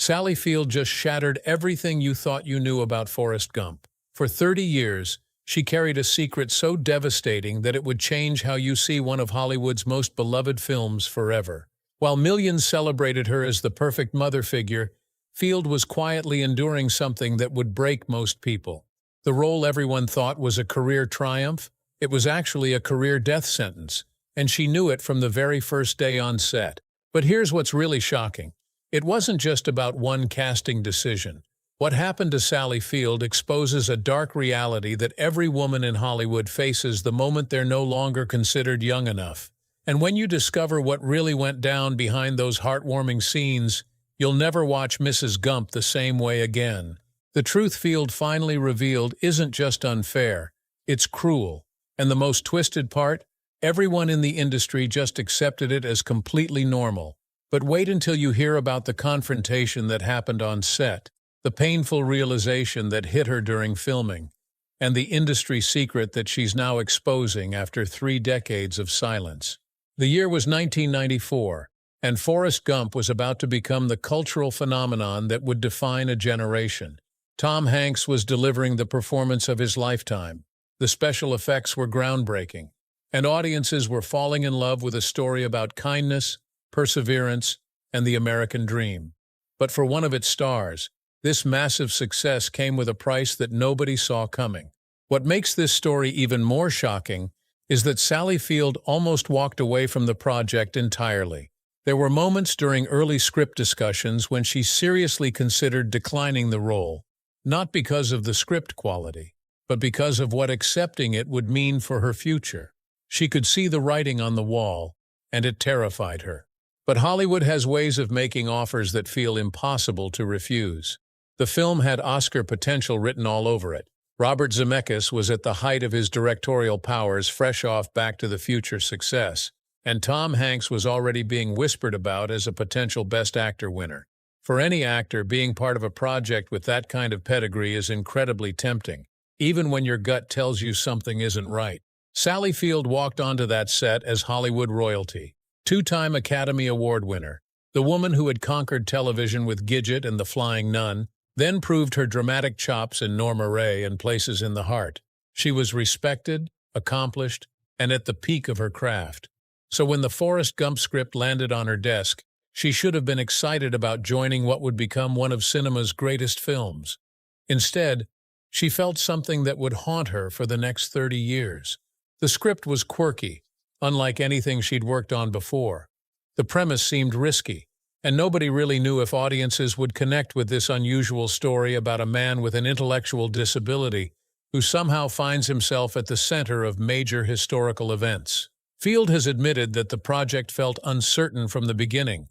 Sally Field just shattered everything you thought you knew about Forrest Gump. For 30 years, she carried a secret so devastating that it would change how you see one of Hollywood's most beloved films forever. While millions celebrated her as the perfect mother figure, Field was quietly enduring something that would break most people. The role everyone thought was a career triumph, it was actually a career death sentence, and she knew it from the very first day on set. But here's what's really shocking. It wasn't just about one casting decision. What happened to Sally Field exposes a dark reality that every woman in Hollywood faces the moment they're no longer considered young enough. And when you discover what really went down behind those heartwarming scenes, you'll never watch Mrs. Gump the same way again. The truth Field finally revealed isn't just unfair, it's cruel. And the most twisted part? Everyone in the industry just accepted it as completely normal. But wait until you hear about the confrontation that happened on set, the painful realization that hit her during filming, and the industry secret that she's now exposing after 3 decades of silence. The year was 1994, and Forrest Gump was about to become the cultural phenomenon that would define a generation. Tom Hanks was delivering the performance of his lifetime. The special effects were groundbreaking, and audiences were falling in love with a story about kindness, perseverance, and the American dream. But for one of its stars, this massive success came with a price that nobody saw coming. What makes this story even more shocking is that Sally Field almost walked away from the project entirely. There were moments during early script discussions when she seriously considered declining the role, not because of the script quality, but because of what accepting it would mean for her future. She could see the writing on the wall, and it terrified her. But Hollywood has ways of making offers that feel impossible to refuse. The film had Oscar potential written all over it. Robert Zemeckis was at the height of his directorial powers, fresh off Back to the Future success, and Tom Hanks was already being whispered about as a potential Best Actor winner. For any actor, being part of a project with that kind of pedigree is incredibly tempting, even when your gut tells you something isn't right. Sally Field walked onto that set as Hollywood royalty. 2-time Academy Award winner, the woman who had conquered television with Gidget and The Flying Nun, then proved her dramatic chops in Norma Rae and Places in the Heart. She was respected, accomplished, and at the peak of her craft. So when the Forrest Gump script landed on her desk, she should have been excited about joining what would become one of cinema's greatest films. Instead, she felt something that would haunt her for the next 30 years. The script was quirky, unlike anything she'd worked on before. The premise seemed risky, and nobody really knew if audiences would connect with this unusual story about a man with an intellectual disability who somehow finds himself at the center of major historical events. Field has admitted that the project felt uncertain from the beginning,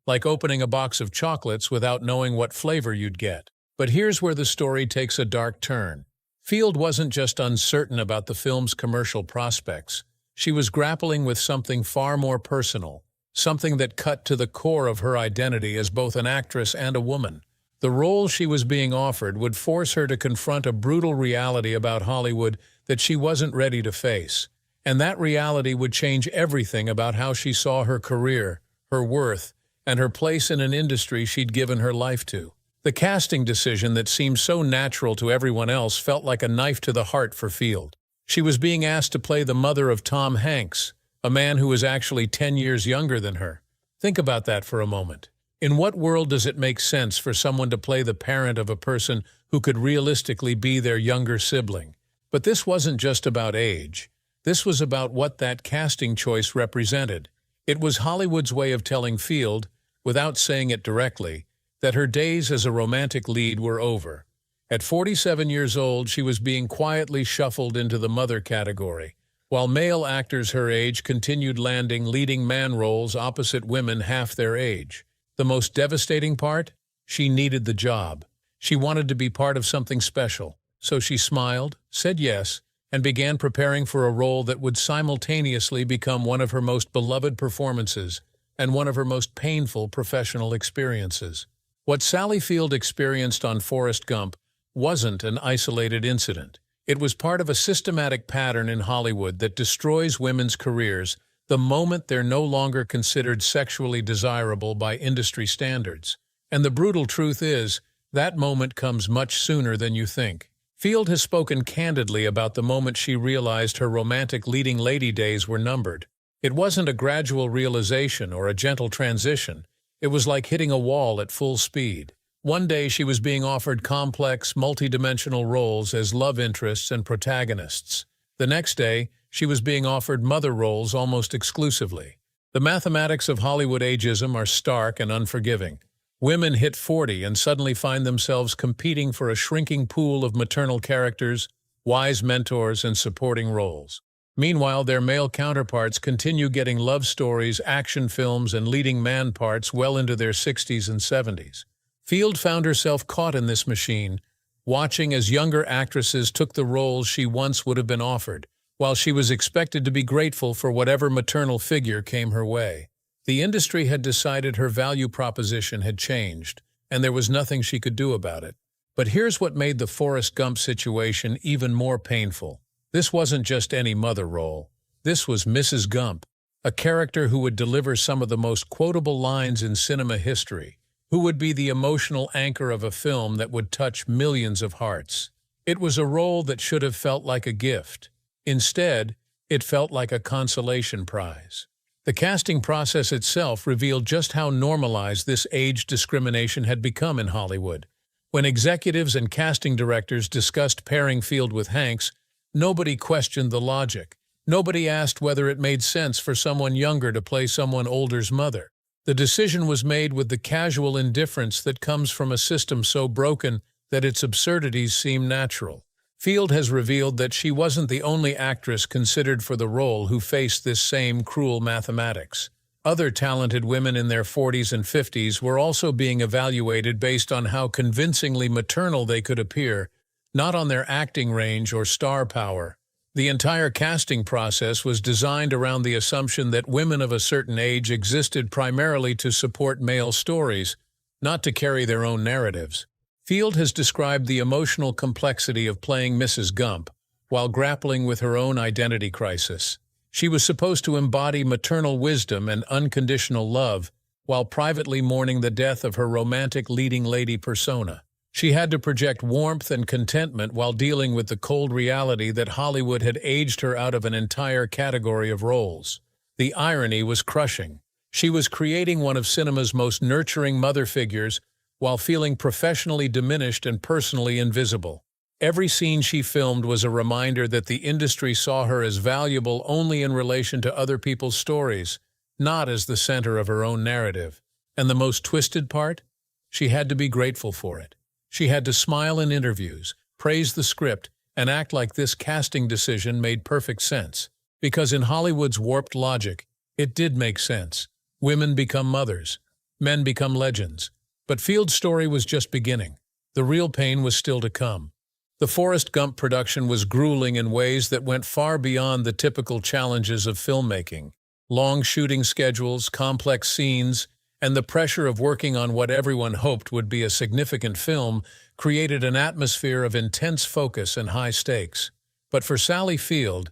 like opening a box of chocolates without knowing what flavor you'd get. But here's where the story takes a dark turn. Field wasn't just uncertain about the film's commercial prospects. She was grappling with something far more personal, something that cut to the core of her identity as both an actress and a woman. The role she was being offered would force her to confront a brutal reality about Hollywood that she wasn't ready to face. And that reality would change everything about how she saw her career, her worth, and her place in an industry she'd given her life to. The casting decision that seemed so natural to everyone else felt like a knife to the heart for Field. She was being asked to play the mother of Tom Hanks, a man who was actually 10 years younger than her. Think about that for a moment. In what world does it make sense for someone to play the parent of a person who could realistically be their younger sibling? But this wasn't just about age. This was about what that casting choice represented. It was Hollywood's way of telling Field, without saying it directly, that her days as a romantic lead were over. At 47 years old, she was being quietly shuffled into the mother category, while male actors her age continued landing leading man roles opposite women half their age. The most devastating part? She needed the job. She wanted to be part of something special, so she smiled, said yes, and began preparing for a role that would simultaneously become one of her most beloved performances and one of her most painful professional experiences. What Sally Field experienced on Forrest Gump wasn't an isolated incident. It was part of a systematic pattern in Hollywood that destroys women's careers the moment they're no longer considered sexually desirable by industry standards. And the brutal truth is, that moment comes much sooner than you think. Field has spoken candidly about the moment she realized her romantic leading lady days were numbered. It wasn't a gradual realization or a gentle transition. It was like hitting a wall at full speed. One day she was being offered complex, multidimensional roles as love interests and protagonists. The next day, she was being offered mother roles almost exclusively. The mathematics of Hollywood ageism are stark and unforgiving. Women hit 40 and suddenly find themselves competing for a shrinking pool of maternal characters, wise mentors, and supporting roles. Meanwhile, their male counterparts continue getting love stories, action films, and leading man parts well into their 60s and 70s. Field found herself caught in this machine, watching as younger actresses took the roles she once would have been offered, while she was expected to be grateful for whatever maternal figure came her way. The industry had decided her value proposition had changed, and there was nothing she could do about it. But here's what made the Forrest Gump situation even more painful. This wasn't just any mother role. This was Mrs. Gump, a character who would deliver some of the most quotable lines in cinema history, who would be the emotional anchor of a film that would touch millions of hearts. It was a role that should have felt like a gift. Instead, it felt like a consolation prize. The casting process itself revealed just how normalized this age discrimination had become in Hollywood. When executives and casting directors discussed pairing Field with Hanks, nobody questioned the logic. Nobody asked whether it made sense for someone younger to play someone older's mother. The decision was made with the casual indifference that comes from a system so broken that its absurdities seem natural. Field has revealed that she wasn't the only actress considered for the role who faced this same cruel mathematics. Other talented women in their 40s and 50s were also being evaluated based on how convincingly maternal they could appear, not on their acting range or star power. The entire casting process was designed around the assumption that women of a certain age existed primarily to support male stories, not to carry their own narratives. Field has described the emotional complexity of playing Mrs. Gump while grappling with her own identity crisis. She was supposed to embody maternal wisdom and unconditional love while privately mourning the death of her romantic leading lady persona. She had to project warmth and contentment while dealing with the cold reality that Hollywood had aged her out of an entire category of roles. The irony was crushing. She was creating one of cinema's most nurturing mother figures while feeling professionally diminished and personally invisible. Every scene she filmed was a reminder that the industry saw her as valuable only in relation to other people's stories, not as the center of her own narrative. And the most twisted part? She had to be grateful for it. She had to smile in interviews, praise the script, and act like this casting decision made perfect sense. Because in Hollywood's warped logic, it did make sense. Women become mothers. Men become legends. But Field's story was just beginning. The real pain was still to come. The Forrest Gump production was grueling in ways that went far beyond the typical challenges of filmmaking. Long shooting schedules, complex scenes, and the pressure of working on what everyone hoped would be a significant film created an atmosphere of intense focus and high stakes. But for Sally Field,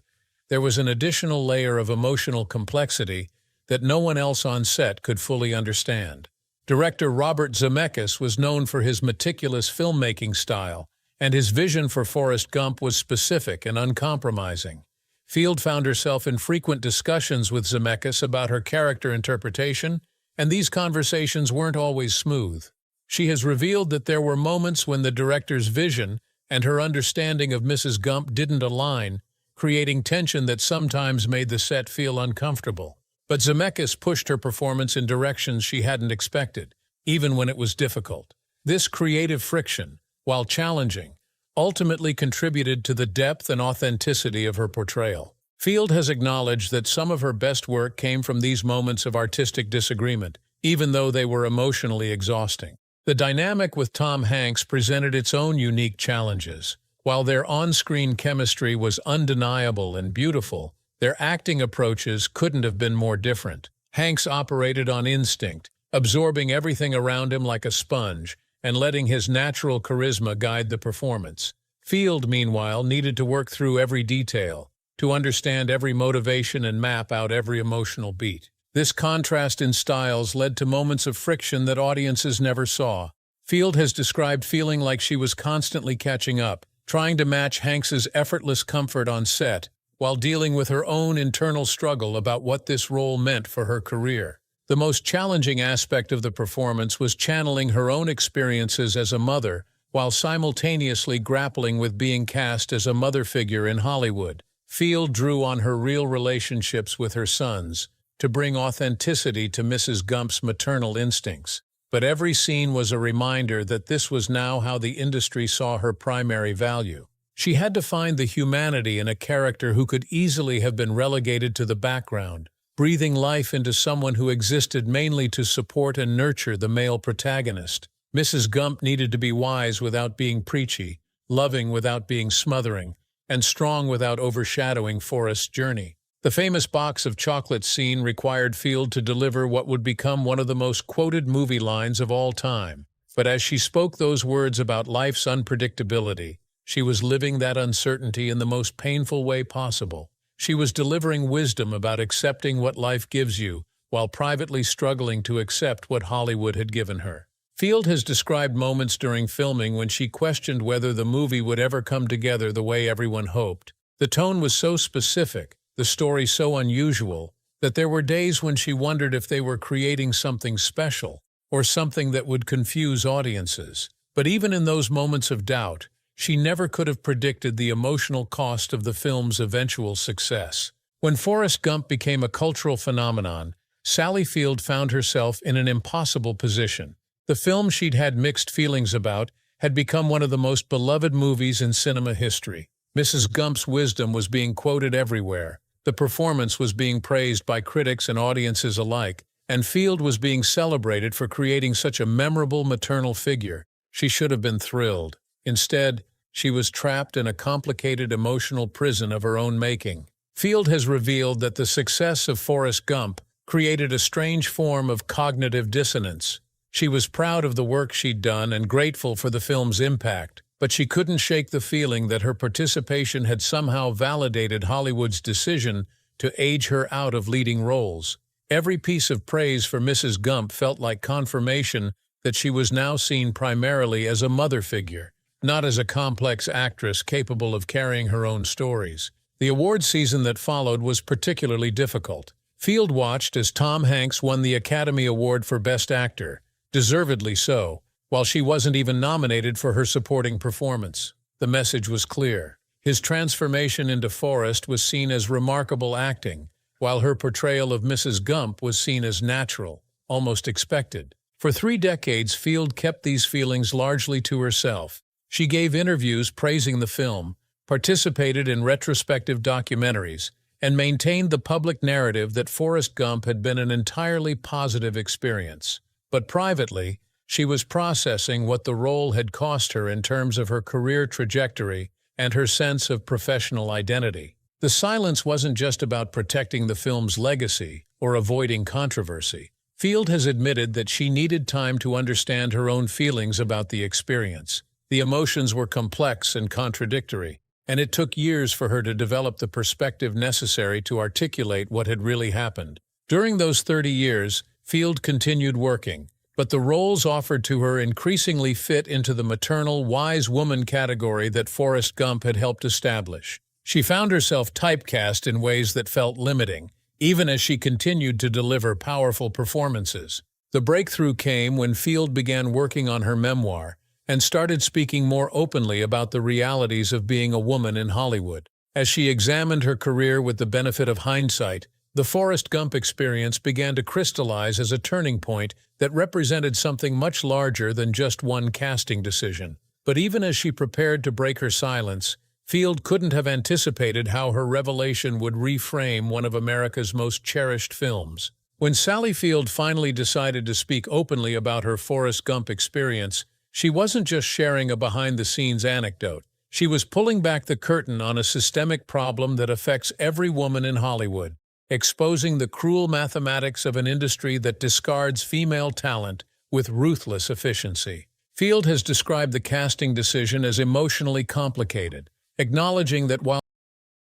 there was an additional layer of emotional complexity that no one else on set could fully understand. Director Robert Zemeckis was known for his meticulous filmmaking style, and his vision for Forrest Gump was specific and uncompromising. Field found herself in frequent discussions with Zemeckis about her character interpretation, and these conversations weren't always smooth. She has revealed that there were moments when the director's vision and her understanding of Mrs. Gump didn't align, creating tension that sometimes made the set feel uncomfortable. But Zemeckis pushed her performance in directions she hadn't expected, even when it was difficult. This creative friction, while challenging, ultimately contributed to the depth and authenticity of her portrayal. Field has acknowledged that some of her best work came from these moments of artistic disagreement, even though they were emotionally exhausting. The dynamic with Tom Hanks presented its own unique challenges. While their on-screen chemistry was undeniable and beautiful, their acting approaches couldn't have been more different. Hanks operated on instinct, absorbing everything around him like a sponge, and letting his natural charisma guide the performance. Field, meanwhile, needed to work through every detail, to understand every motivation and map out every emotional beat. This contrast in styles led to moments of friction that audiences never saw. Field has described feeling like she was constantly catching up, trying to match Hanks's effortless comfort on set, while dealing with her own internal struggle about what this role meant for her career. The most challenging aspect of the performance was channeling her own experiences as a mother, while simultaneously grappling with being cast as a mother figure in Hollywood. Field drew on her real relationships with her sons to bring authenticity to Mrs. Gump's maternal instincts. But every scene was a reminder that this was now how the industry saw her primary value. She had to find the humanity in a character who could easily have been relegated to the background, breathing life into someone who existed mainly to support and nurture the male protagonist. Mrs. Gump needed to be wise without being preachy, loving without being smothering, and strong without overshadowing Forrest's journey. The famous box of chocolates scene required Field to deliver what would become one of the most quoted movie lines of all time. But as she spoke those words about life's unpredictability, she was living that uncertainty in the most painful way possible. She was delivering wisdom about accepting what life gives you, while privately struggling to accept what Hollywood had given her. Field has described moments during filming when she questioned whether the movie would ever come together the way everyone hoped. The tone was so specific, the story so unusual, that there were days when she wondered if they were creating something special, or something that would confuse audiences. But even in those moments of doubt, she never could have predicted the emotional cost of the film's eventual success. When Forrest Gump became a cultural phenomenon, Sally Field found herself in an impossible position. The film she'd had mixed feelings about had become one of the most beloved movies in cinema history. Mrs. Gump's wisdom was being quoted everywhere. The performance was being praised by critics and audiences alike, and Field was being celebrated for creating such a memorable maternal figure. She should have been thrilled. Instead, she was trapped in a complicated emotional prison of her own making. Field has revealed that the success of Forrest Gump created a strange form of cognitive dissonance. She was proud of the work she'd done and grateful for the film's impact, but she couldn't shake the feeling that her participation had somehow validated Hollywood's decision to age her out of leading roles. Every piece of praise for Mrs. Gump felt like confirmation that she was now seen primarily as a mother figure, not as a complex actress capable of carrying her own stories. The award season that followed was particularly difficult. Field watched as Tom Hanks won the Academy Award for Best Actor, deservedly so, while she wasn't even nominated for her supporting performance. The message was clear. His transformation into Forrest was seen as remarkable acting, while her portrayal of Mrs. Gump was seen as natural, almost expected. For 3 decades, Field kept these feelings largely to herself. She gave interviews praising the film, participated in retrospective documentaries, and maintained the public narrative that Forrest Gump had been an entirely positive experience. But privately, she was processing what the role had cost her in terms of her career trajectory and her sense of professional identity. The silence wasn't just about protecting the film's legacy or avoiding controversy. Field has admitted that she needed time to understand her own feelings about the experience. The emotions were complex and contradictory, and it took years for her to develop the perspective necessary to articulate what had really happened. During those 30 years, Field continued working, but the roles offered to her increasingly fit into the maternal, wise woman category that Forrest Gump had helped establish. She found herself typecast in ways that felt limiting, even as she continued to deliver powerful performances. The breakthrough came when Field began working on her memoir and started speaking more openly about the realities of being a woman in Hollywood. As she examined her career with the benefit of hindsight, the Forrest Gump experience began to crystallize as a turning point that represented something much larger than just one casting decision. But even as she prepared to break her silence, Field couldn't have anticipated how her revelation would reframe one of America's most cherished films. When Sally Field finally decided to speak openly about her Forrest Gump experience, she wasn't just sharing a behind-the-scenes anecdote. She was pulling back the curtain on a systemic problem that affects every woman in Hollywood, exposing the cruel mathematics of an industry that discards female talent with ruthless efficiency. Field has described the casting decision as emotionally complicated, acknowledging that while